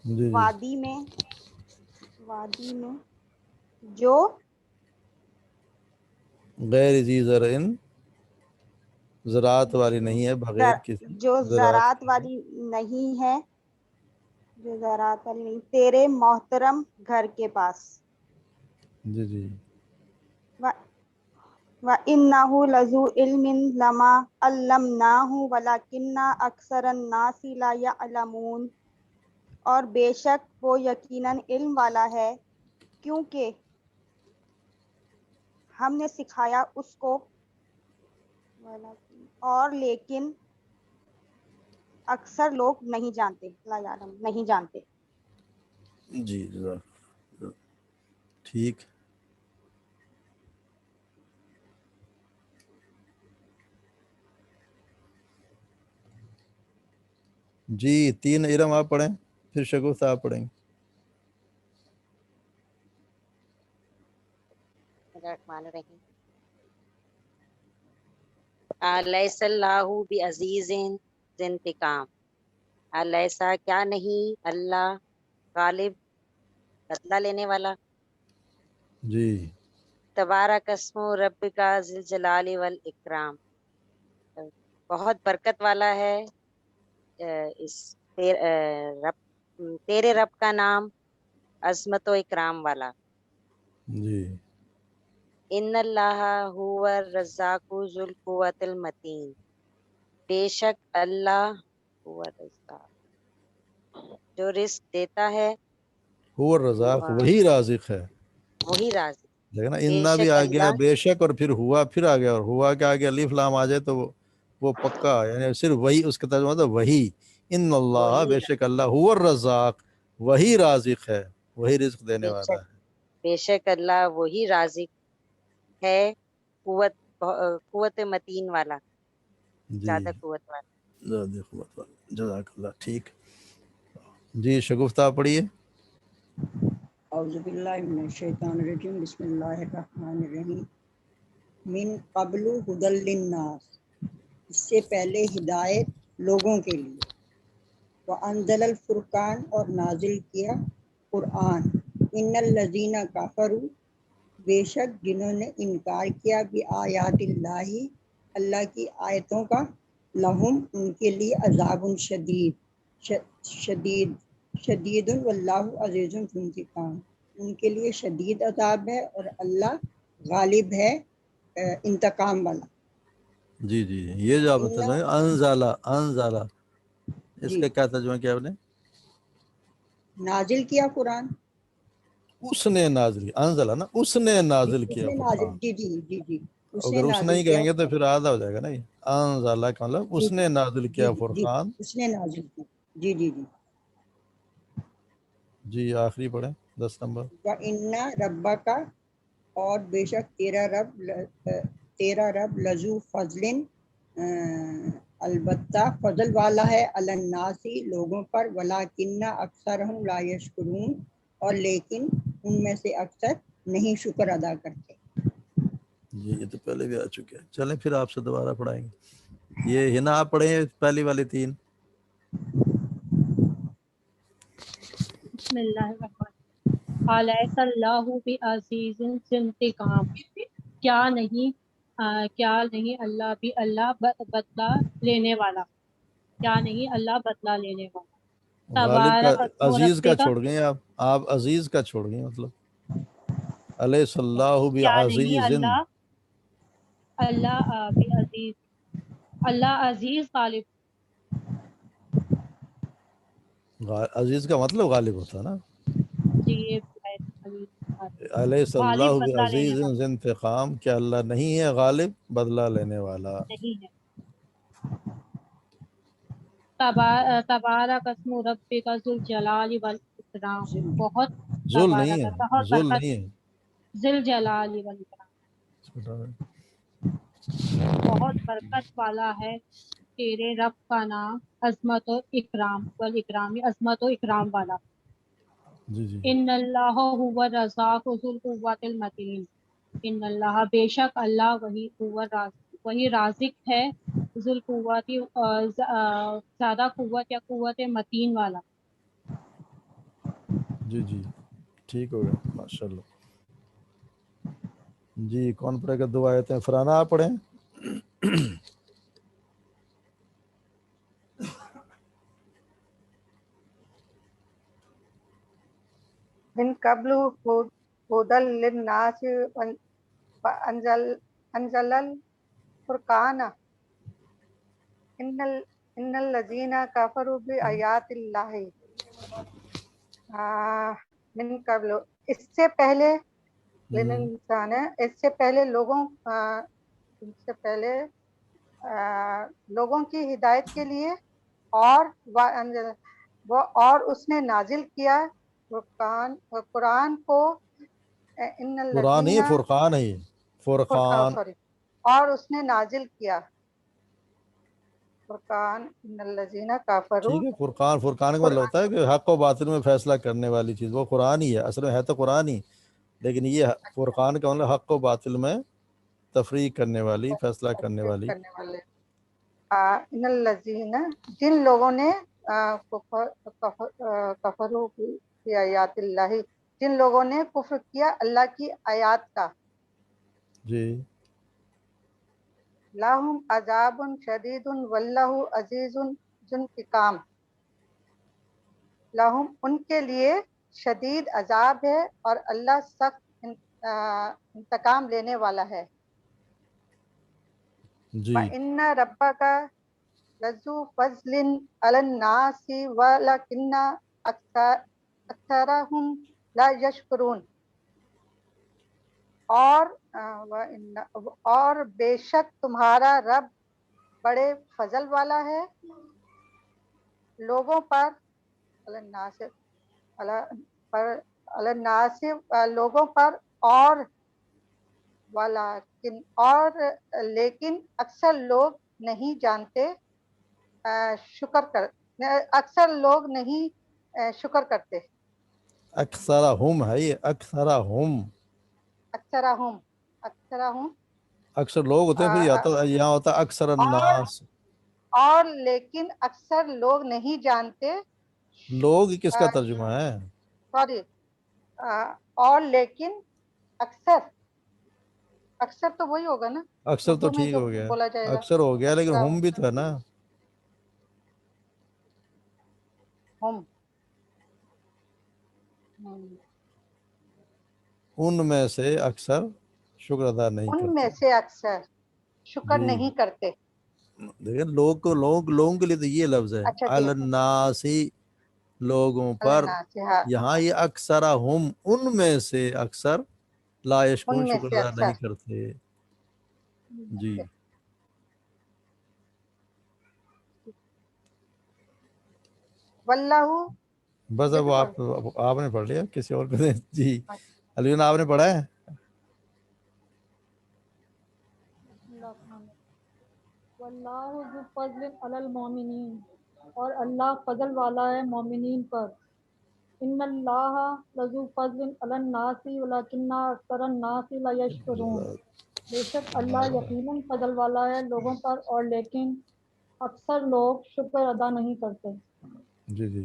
Speaker 1: جی جی
Speaker 4: وادی میں جو
Speaker 1: غیر ذی زرعن، زراعت والی نہیں ہے، بغیر کسی
Speaker 4: زراعت والی نہیں ہے، تیرے محترم گھر کے پاس.
Speaker 1: جی جی
Speaker 4: وَإِنَّهُ لَذُو عِلْمٍ لَمَا عَلَّمْنَاهُ وَلَكِنَّ أَكْثَرَ النَّاسِ لَا يَعْلَمُونَ، اور بے شک وہ یقیناً علم والا ہے کیونکہ ہم نے سکھایا اس کو، اور لیکن اکثر لوگ نہیں جانتے، لا یعلم نہیں جانتے.
Speaker 1: جی جزاک ٹھیک. جی 3 ارم آپ پڑھیں، پھر شگفتہ آپ پڑھیں.
Speaker 9: الرحمن الرحیم. الیس اللہ بعزیز ذی انتقام، الیسا کیا نہیں اللہ غالب بدلہ لینے والا.
Speaker 1: جی
Speaker 9: تبارک اسم ربک ذی الجلال والاکرام، بہت برکت والا ہے اس تیرے رب کا نام، عظمت و اکرام والا.
Speaker 1: جی
Speaker 9: ان اللہ هو الرزاق ذو القوۃ المتین، بے شک اللہ هو الرزاق جو رزق دیتا ہے،
Speaker 1: هو الرزاق، وہی رازق ہے.
Speaker 9: وہی رازق.
Speaker 1: لیکن
Speaker 9: بے
Speaker 1: انا بھی
Speaker 9: شک
Speaker 1: آ گیا،
Speaker 9: اللہ،
Speaker 1: بے شک، اور پھر ہوا پھر آ گیا، اور ہوا کے آگے الف لام آ جائے تو وہ پکا، یعنی صرف وہی، اس کا ترجمہ ہوتا ہے وہی. ان اللہ،
Speaker 9: وہی
Speaker 1: بے شک اللہ، هو الرزاق، وہی رازق ہے، وہی رزق دینے
Speaker 9: بے
Speaker 1: والا
Speaker 9: شک
Speaker 1: ہے.
Speaker 9: بے شک اللہ وہی رازق ہے، قوت متین والا،
Speaker 1: جی
Speaker 9: زیادہ قوت والا.
Speaker 1: زیادہ قوت والا. جزاک اللہ. ٹھیک. جی شگفتہ آپ پڑھیے.
Speaker 7: اعوذ باللہ من الشیطان الرجیم، بسم اللہ الرحمن الرحیم. من قبل ھدی للناس، اس سے پہلے ہدایت لوگوں کے لیے. وانزل الفرقان، اور نازل کیا قرآن. ان الذین کفروا، بے شک جنہوں نے انکار کیا بآیات اللہ، اللہ کی آیتوں کا، لہم ان کے لیے عذاب شدید واللہ عزیز ذو انتقام، ان کے لیے شدید عذاب ہے اور اللہ غالب ہے، انتقام والا.
Speaker 1: جی جی یہ جو آپ نے ترجمہ کیا، انزالہ، اس
Speaker 7: جی
Speaker 1: کا کیا ترجمہ کیا آپ نے؟
Speaker 7: نازل کیا قرآن.
Speaker 1: اس نے نازل کیا، انزلہ نا، اس نے نازل
Speaker 7: اس
Speaker 1: کیا
Speaker 7: نے نازل،
Speaker 1: فرقان.
Speaker 7: جی جی جی جی اس نے
Speaker 1: اگر اس
Speaker 7: نازل
Speaker 1: نہیں
Speaker 7: کیا
Speaker 1: کہیں گے تو
Speaker 7: قرآن.
Speaker 1: پھر آدھا ہو جائے گا نا. یہ انزلہ کا مطلب
Speaker 7: جی
Speaker 1: اس نے نازل
Speaker 7: جی
Speaker 1: کیا
Speaker 7: جی
Speaker 1: فرقان.
Speaker 7: اس نے نازل کیا. جی جی جی.
Speaker 1: جی آخری پڑھیں 10 نمبر.
Speaker 7: وَإِنَّ رَبَّكَ، اور بے شک تیرا رب لذو فضل، البتہ فضل والا ہے، علی الناس لوگوں پر، ولیکن اکثرہم لا یشکرون، اور لیکن ان میں سے اکثر نہیں شکر ادا کرتے.
Speaker 1: جی یہ تو پہلے بھی آ چکے ہیں. چلیں پھر آپ سے دوبارہ پڑھائیں گے. یہ ہنا آپ پڑھیں پہلی والی 3.
Speaker 5: بسم اللہ الرحمن الرحیم الیس اللہ بعزیز ذی انتقام کیا نہیں اللہ بھی اللہ بدلہ لینے والا، کیا نہیں اللہ بدلہ لینے والا۔
Speaker 1: غالب کا
Speaker 5: تبارک اسم
Speaker 1: عزیز کا
Speaker 5: ربک،
Speaker 1: چھوڑ گئے آپ عزیز کا چھوڑ گئے، مطلب الیس اللہ
Speaker 5: کیا نہیں
Speaker 1: بعزیز،
Speaker 5: اللہ بعزیز، اللہ عزیز غالب،
Speaker 1: عزیز کا مطلب غالب ہوتا ہے نا،
Speaker 5: جی یہ عزیز غالب،
Speaker 1: الیس اللہ
Speaker 5: غالب بدلہ لینے
Speaker 1: بعزیز
Speaker 5: والا
Speaker 1: ذی انتقام، کیا اللہ نہیں ہے غالب بدلہ لینے والا۔
Speaker 5: نہیں ہے۔ تبارک اسم ربک ذو الجلال والاکرام، بہت
Speaker 1: ذل
Speaker 5: تبارک
Speaker 1: نہیں ہے،
Speaker 5: بہت
Speaker 1: ذل
Speaker 5: برکت،
Speaker 1: نہیں
Speaker 5: ذل جلال والاکرام،
Speaker 1: ہے۔
Speaker 5: بہت برکت والا ہے تیرے رب کا نام، عظمت و اکرام والاکرام، عظمت و اکرام والا۔
Speaker 1: جی جی
Speaker 5: ان اللہ هو الرزاق ذو القوۃ المتین، ان اللہ بے شک اللہ وہی رازق ہے، ذو القوت زیادہ قوت یا قوت متین والا۔
Speaker 1: جی جی ٹھیک ہو گیا، ماشاء اللہ۔ جی کون پڑھے گا دو آیتیں؟ فرانہ آپ پڑھیں۔
Speaker 3: من قبل هدى للناس وأنزل الفرقان إن الذين كفروا بآيات الله من قبل، اس سے پہلے للانسان ہے، اس سے پہلے لوگوں کی ہدایت کے لیے، اور اس نے نازل کیا قرآن کو، ان
Speaker 1: قرآن ہی
Speaker 3: الذین
Speaker 1: فرقان ہے، فرقان
Speaker 3: سوری، اور اس نے نازل کیا فرقان، ان الذین کفروا،
Speaker 1: ٹھیک ہے۔ فرقان کا مطلب ہوتا ہے کہ حق و باطل میں فیصلہ کرنے والی چیز، وہ قرآن ہی ہے، اصل میں ہے تو قرآن ہی، لیکن یہ فرقان کا مطلب حق و باطل میں تفریق کرنے والی، فیصلہ کرنے والی۔
Speaker 3: کرنے والے، ان الذین، جن لوگوں نے کفروا کی آیات اللہ، جن لوگوں نے کفر کیا اللہ کی آیات کا،
Speaker 1: جی
Speaker 3: لہم عذاب شدید واللہ عزیز ذو انتقام، لہم ان کے لیے شدید عذاب ہے اور اللہ سخت انتقام لینے والا ہے۔
Speaker 1: جی
Speaker 3: وَإِنَّ رَبَّكَ لَذُو فَضْلٍ عَلَى النَّاسِ وَلَكِنَّ أَكْثَرَهُمْ لَا يَشْكُرُونَ، اور بے شک تمہارا رب بڑے فضل والا ہے لوگوں پر، الناس لوگوں پر، لیکن اکثر لوگ نہیں جانتے، اکثر لوگ نہیں شکر کرتے۔
Speaker 1: اکثرہم ہے، یہ اکثرہم،
Speaker 3: اکثرہم
Speaker 1: اکثر لوگ ہوتے ہیں، پھر یہاں ہوتا ہے اکثر الناس۔
Speaker 3: اور لیکن اکثر لوگ نہیں جانتے،
Speaker 1: لوگ کس کا ترجمہ ہے؟
Speaker 3: سوری، اور لیکن اکثر تو وہی ہوگا نا،
Speaker 1: اکثر تو
Speaker 3: اردو میں
Speaker 1: ٹھیک
Speaker 3: جو
Speaker 1: ہو گیا،
Speaker 3: بولا جائے گا،
Speaker 1: اکثر ہو گیا، لیکن ہم بھی تو ہے نا،
Speaker 3: ہم
Speaker 1: ان میں سے اکثر شکر ادا نہیں
Speaker 3: ان
Speaker 1: کرتے۔
Speaker 3: میں سے اکثر شکر
Speaker 1: جی
Speaker 3: نہیں کرتے۔
Speaker 1: دیکھیں لوگوں کے لیے تو یہ لفظ ہے،
Speaker 3: اچھا ٹھیک،
Speaker 1: الناسی لوگوں پر،
Speaker 3: الناس، ہاں،
Speaker 1: یہاں یہ اکثرہم ان میں سے اکثر لا یشکرون
Speaker 3: ان میں
Speaker 1: شکر
Speaker 3: سے
Speaker 1: ادا نہیں
Speaker 3: اکثر،
Speaker 1: کرتے۔ جی
Speaker 3: واللہ،
Speaker 1: بس
Speaker 3: یہ
Speaker 1: اب
Speaker 3: بھی پڑھ،
Speaker 1: آپ نے پڑھ لیا، کسی اور کو دیں۔ جی علیون آپ نے پڑھا ہے؟
Speaker 10: واللہ ذو فضل علی المؤمنین، اور اللہ فضل والا ہے مومنین پر۔ ان اللہ لذو فضل علی الناس ولکن اکثر الناس لا یشکرون، بے شک اللہ یقیناً فضل والا ہے لوگوں پر اور لیکن اکثر لوگ شکر ادا نہیں کرتے۔
Speaker 1: جی جی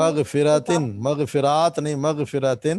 Speaker 1: مغفراتن مغفرات نہیں مغفراتن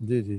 Speaker 1: جی جی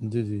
Speaker 1: جی جی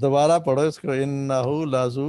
Speaker 1: دوبارہ پڑھو اس کو انہو لازو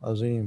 Speaker 1: عظیم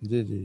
Speaker 1: جی جی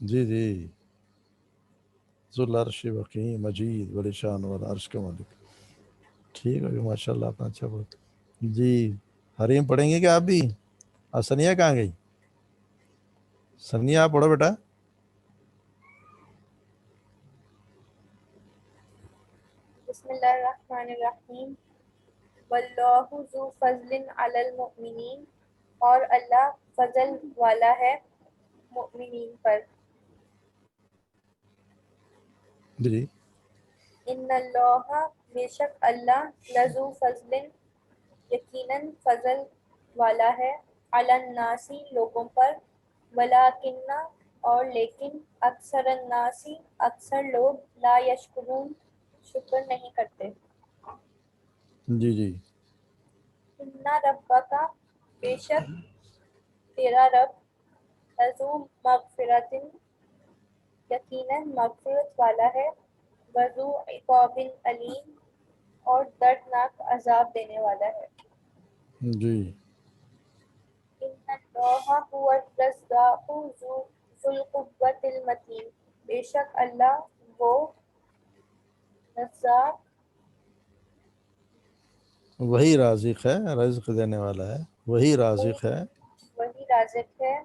Speaker 1: جی جی ذو العرش وقیم مجید بڑی شان والا عرش کا مالک. ٹھیک ہے ماشاء اللہ اپنا اچھا بول. جی حریم پڑھیں گے کیا آپ بھی؟ سنیا کہاں گئی؟ سنیا آپ پڑھو بیٹا.
Speaker 11: بسم اللہ الرحمن الرحیم. واللہ ذو فضل علی المؤمنین اور اللہ فضل والا ہے مؤمنین پر.
Speaker 1: جی
Speaker 11: ان اللہ بے شک اللہ لذو فضل یقیناً فضل والا ہے علی الناسی لوگوں پر ولکن اور لیکن اکثر الناسی اکثر لوگ لا یشکرون شکر نہیں کرتے.
Speaker 1: جی جی
Speaker 11: ان ربک بے شک تیرا رب لذو مغفرت یقیناً مغفرت والا ہے وذو عقاب علیم اور دردناک عذاب دینے والا ہے.
Speaker 1: جی
Speaker 11: ان اللہ هو الرزاق ذو القوة المتین بے شک اللہ وہ رزاق
Speaker 1: وہی رازق ہے، رزق دینے والا ہے، وہی رازق ہے.
Speaker 11: وہی رازق ہے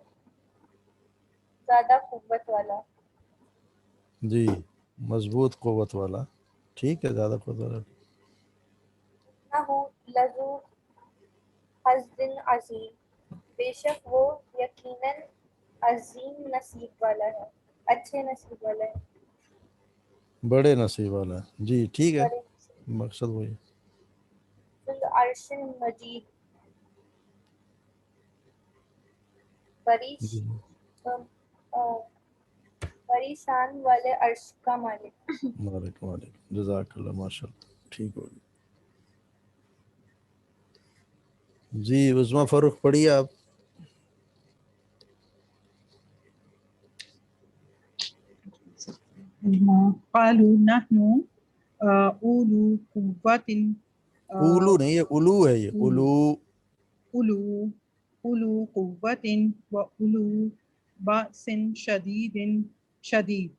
Speaker 11: زیادہ قوت والا.
Speaker 1: جی مضبوط قوت والا. ٹھیک ہے زیادہ قوت والا.
Speaker 11: انہ لذو حظ عظیم بے شک وہ یقیناً عظیم نصیب والا ہے، اچھے نصیب والا ہے.
Speaker 1: بڑے نصیب والا ہے. جی ٹھیک ہے
Speaker 11: بڑے
Speaker 1: مقصد وہی.
Speaker 11: ذو العرش مجید بڑی
Speaker 1: جی
Speaker 11: بڑی شان والے عرش کا مالک.
Speaker 1: وعلیکم وعلیکم جزاک اللہ ماشاء اللہ. ٹھیک ہوگی. جی عظمیٰ فاروق پڑھیے آپ.
Speaker 2: قالوا نحن اولو قوة
Speaker 1: اولو نہیں، یہ الو ہے، یہ الو.
Speaker 2: اولو قوة واولو بأس شدید.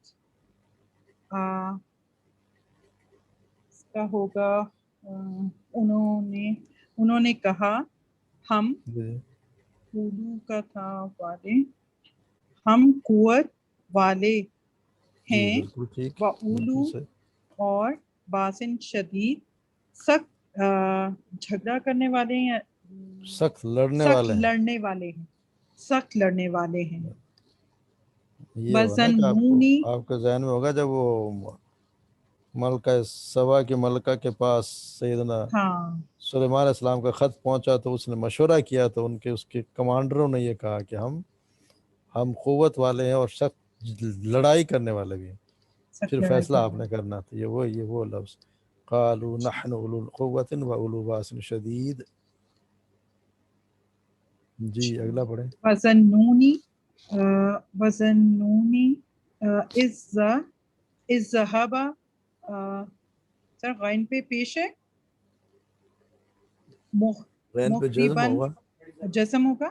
Speaker 2: اس کا ہوگا انہوں نے کہا ہم
Speaker 1: جی
Speaker 2: اولو کا تھا والے، ہم قوت والے
Speaker 1: جی
Speaker 2: ہیں
Speaker 1: بالکل ٹھیک
Speaker 2: واولو
Speaker 1: بالکل صحیح.
Speaker 2: اور باسن شدید سخت جھگڑا کرنے والے ہیں،
Speaker 1: سخت لڑنے
Speaker 2: سخت
Speaker 1: والے ہیں.
Speaker 2: لڑنے والے ہیں، سخت لڑنے والے ہیں.
Speaker 1: یہ ہوگا نا کہ
Speaker 2: وَظَنُّونِ
Speaker 1: آپ کے ذہن میں ہوگا جب وہ ملکہ سبا کی ملکہ کے پاس سیدنا
Speaker 2: ہاں
Speaker 1: سلیمان علیہ السلام کا خط پہنچا تو اس نے مشورہ کیا تو اس کے کمانڈروں نے یہ کہا کہ ہم قوت والے ہیں اور سخت لڑائی کرنے والے بھی ہیں.
Speaker 2: سخت
Speaker 1: پھر
Speaker 2: لڑائی
Speaker 1: فیصلہ آپ
Speaker 2: کرنے
Speaker 1: نے کرنا تھا. یہ وہ لفظ قالوا نحن اولو القوة واولو باس شدید. جی اگلا پڑھیں.
Speaker 2: وَظَنُّونِ اذ ذهب سر غین پہ پیش ہے
Speaker 1: غین پہ جزم
Speaker 2: مغرباً
Speaker 1: ہوگا.
Speaker 2: جزم ہوگا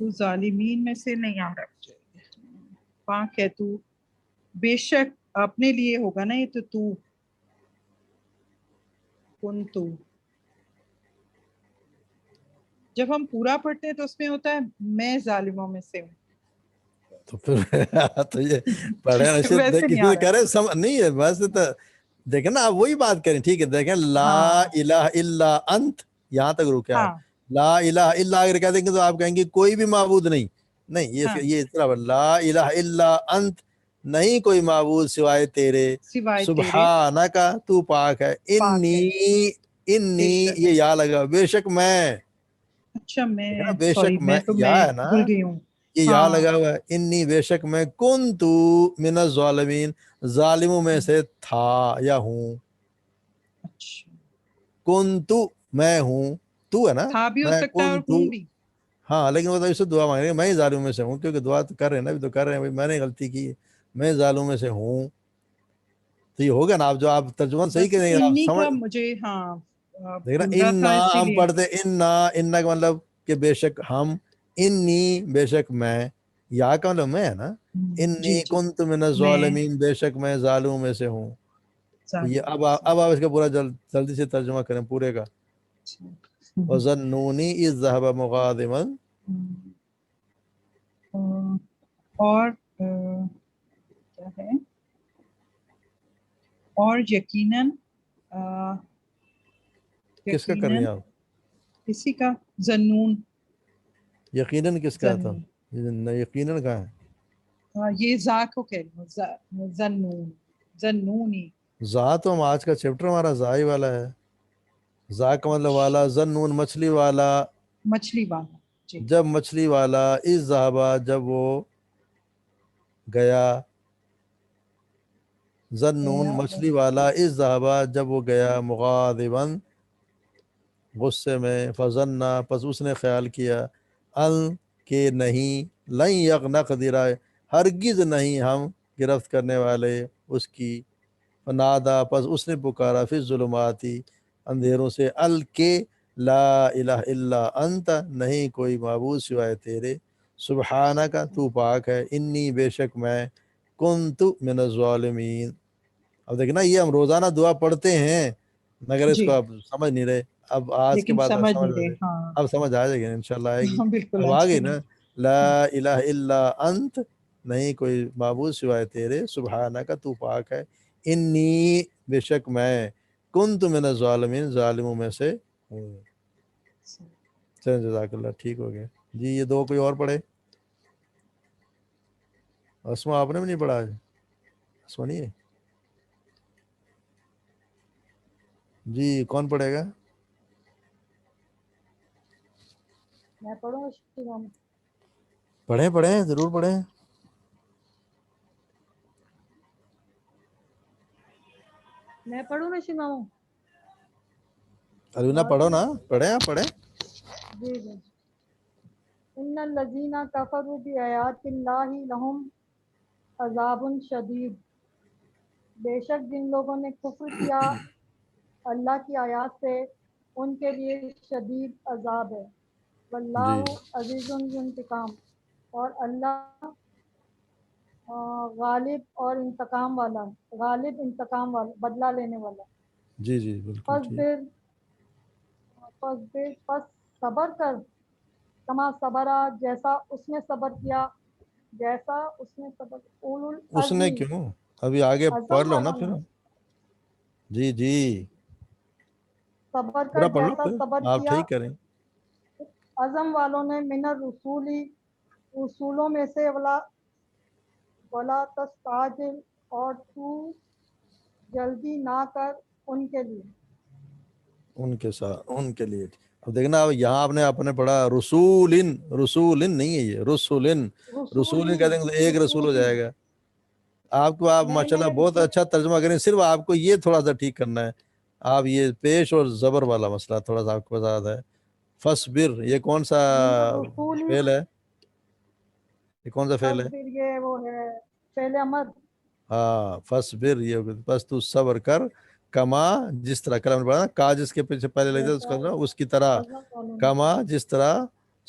Speaker 2: تو ظالمین میں سے نہیں آ رہا مجھے. پاک ہے تو، بے شک اپنے لیے ہوگا نا یہ تو کن تو. جب ہم پورا پڑھتے ہیں تو اس میں ہوتا ہے میں ظالموں میں سے ہوں.
Speaker 1: تو پھر تو یہ پڑھے
Speaker 2: ویسے نہیں
Speaker 1: کسی
Speaker 2: آ
Speaker 1: سے
Speaker 2: رہا.
Speaker 1: کہہ رہے نہیں ہے ویسے تو دیکھیں نا آپ وہی بات کریں. ٹھیک ہے دیکھیں لا
Speaker 2: ہاں
Speaker 1: الہ الا انت یہاں تک رکے آپ.
Speaker 2: ہاں
Speaker 1: لا الہ الا اگر کہہ دیں گے تو آپ کہیں گے کوئی بھی معبود نہیں. نہیں
Speaker 2: ہاں
Speaker 1: یہ اس طرح لا الہ الا انت نہیں کوئی معبود سوائے تیرے.
Speaker 2: سوائے تیرے
Speaker 1: سبحانک تو پاک ہے.
Speaker 2: پاک ہے.
Speaker 1: انی
Speaker 2: بے شک
Speaker 1: یہ یا لگا بے شک میں.
Speaker 2: اچھا میں
Speaker 1: دیکھیں نا بے
Speaker 2: سوری
Speaker 1: شک
Speaker 2: میں تو
Speaker 1: یا
Speaker 2: میں
Speaker 1: ہے نا
Speaker 2: بھول گئی ہوں.
Speaker 1: یہ یا
Speaker 2: ہاں
Speaker 1: لگا ہوا ہے. انی بے شک میں کنتو من الظالمین ظالموں میں سے تھا یا ہوں.
Speaker 2: اچھا
Speaker 1: کنتو میں ہوں. تو ہے نا
Speaker 2: تھا بھی ہو
Speaker 1: میں
Speaker 2: سکتا ہے اور
Speaker 1: کنتو.
Speaker 2: ہوں بھی.
Speaker 1: ہاں لیکن وہ تو اسے دعا مانگ رہے ہیں میں ہی ظالموں میں سے ہوں کیونکہ دعا تو کر رہے ہیں نا ابھی تو کر رہے ہیں بھائی میں نے غلطی کی ہے میں ظالموں میں سے ہوں. تو یہ ہوگا نا آپ جو آپ ترجمہ صحیح
Speaker 2: بس
Speaker 1: کریں گے آپ
Speaker 2: انی
Speaker 1: سمجھ
Speaker 2: کا مجھے ہاں
Speaker 1: دیکھ نا
Speaker 2: بھول رہا تھا
Speaker 1: انا
Speaker 2: اسی
Speaker 1: ہم
Speaker 2: لیے.
Speaker 1: پڑھتے انا کا مطلب کہ بے شک ہم. انی بے شک میں. یا کا مطلب میں ہے نا.
Speaker 2: جی
Speaker 1: انی
Speaker 2: جی
Speaker 1: کنت من
Speaker 2: میں
Speaker 1: الظالمین بے شک میں ظالموں میں سے ہوں. تو یہ
Speaker 2: ظالم.
Speaker 1: اب آپ اس کا پورا جلدی سے ترجمہ کریں پورے کا. وَظَنُّونِي إِذْ ذَهَبَ مُغَاضِبًا
Speaker 2: اور کیا ہے اور یقیناً
Speaker 1: کس کا کر رہی ہیں آپ
Speaker 2: اسی کا ظنون.
Speaker 1: یقیناً کس کا تھا
Speaker 2: ظنون
Speaker 1: یقیناً کہاں ہے
Speaker 2: یہ ذا کو کہہ رہی ہوں. ظنون ظنونی.
Speaker 1: ذا تو ہم آج کا چیپٹر ہمارا ذا ہی والا ہے. ذا کا مطلب والا ظنون مچھلی والا.
Speaker 2: مچھلی والا. جی
Speaker 1: جب مچھلی والا اس ذہبا جب وہ گیا. ظنون مچھلی والا اس ذہبا جب وہ گیا مغاضباً غصے میں. فظنّا پس اس نے خیال کیا ان کہ نہیں لن یغنقدر ہرگز نہیں ہم گرفت کرنے والے اس کی. فنادا پس اس نے پکارا فی الظلماتی اندھیروں سے الکے لا الہ الا انت نہیں کوئی معبود سوائے تیرے. سبحانک تو پاک ہے. انی بے شک میں کنت من الظالمین. اب دیکھنا یہ ہم روزانہ دعا پڑھتے ہیں مگر اس
Speaker 2: جی
Speaker 1: کو آپ سمجھ نہیں رہے. اب آج کے
Speaker 2: لیکن
Speaker 1: بعد
Speaker 2: سمجھ نہیں
Speaker 1: سمجھ آ
Speaker 2: رہے.
Speaker 1: جائے
Speaker 2: ہاں
Speaker 1: اب سمجھ آ جائے گی انشاءاللہ آئے گی.
Speaker 2: ہاں بالکل
Speaker 1: اب
Speaker 2: آ
Speaker 1: آ گئی
Speaker 2: جائے
Speaker 1: نا.
Speaker 2: گی.
Speaker 1: لا الہ الا انت نہیں کوئی معبود سوائے تیرے. سبحانک تو پاک ہے. انی بے شک میں کنت من الظالمین ظالموں میں سے ہوں. چلیں جزاک اللہ ٹھیک ہو گیا جی. یہ دو کوئی اور پڑھے. اسما آپ نے بھی نہیں پڑھا آج. اسما نہیں ہے جی. کون پڑھے گا.
Speaker 10: میں پڑھوں گا.
Speaker 1: پڑھیں ضرور پڑھیں.
Speaker 10: میں پڑھوں نا شیماؤ.
Speaker 1: الونا پڑھو نا پڑھیں آپ پڑھیں.
Speaker 10: جی جی. ان الذین کفروا بآیات اللہ لہم عذاب شدید. بے شک جن لوگوں نے کفر کیا اللہ کی آیات سے ان کے لیے شدید عذاب ہے. واللہ
Speaker 1: جی
Speaker 10: عزیز ذو انتقام اور اللہ غالب اور انتقام والا غالب انتقام والا بدلہ لینے والا.
Speaker 1: جی جی بالکل ٹھیک.
Speaker 10: پس صبر کر کما صبرا جیسا اس نے صبر کیا جیسا اس نے صبر. اولو
Speaker 1: اس نے
Speaker 10: العزمی
Speaker 1: کیوں ابھی آگے پڑھ
Speaker 10: عزم
Speaker 1: لو نا
Speaker 10: والوں
Speaker 1: پھر.
Speaker 10: نے
Speaker 1: جی جی
Speaker 10: صبر
Speaker 1: پورا
Speaker 10: کر
Speaker 1: پڑھ لو
Speaker 10: جیسا
Speaker 1: پھر
Speaker 10: صبر
Speaker 1: آپ
Speaker 10: کیا
Speaker 1: ٹھیک کریں.
Speaker 10: عزم والوں نے من الرسولی رسولوں میں سے ولا تستعجل اور تو جلدی نہ کر ان کے لیے.
Speaker 1: ان کے ساتھ ان کے لیے. اب دیکھنا اب یہاں آپ نے پڑھا رسولن نہیں ہے یہ رسولن. رسولن کہہ دیں گے تو ایک رسول ہو جائے گا. آپ کو آپ
Speaker 10: نہیں
Speaker 1: ماشاءاللہ
Speaker 10: نہیں
Speaker 1: بہت اچھا ترجمہ کریں. صرف آپ کو یہ تھوڑا سا ٹھیک کرنا ہے. آپ یہ پیش اور زبر والا مسئلہ تھوڑا سا آپ کو بتا ہے. فصبر یہ کون سا
Speaker 10: من الرسولی
Speaker 1: فعل ہے. یہ کون سا فعل ہے.
Speaker 10: تصبر یہ وہ ہے فعل امر.
Speaker 1: ہاں فصبر یہ بس تو صبر کر کما جس طرح کلام نے پڑھا نا کا جس کے پیچھے پہلے لگ جائے
Speaker 10: جیسا
Speaker 1: اس کی طرح
Speaker 10: عزم والوں نے
Speaker 1: کما جس طرح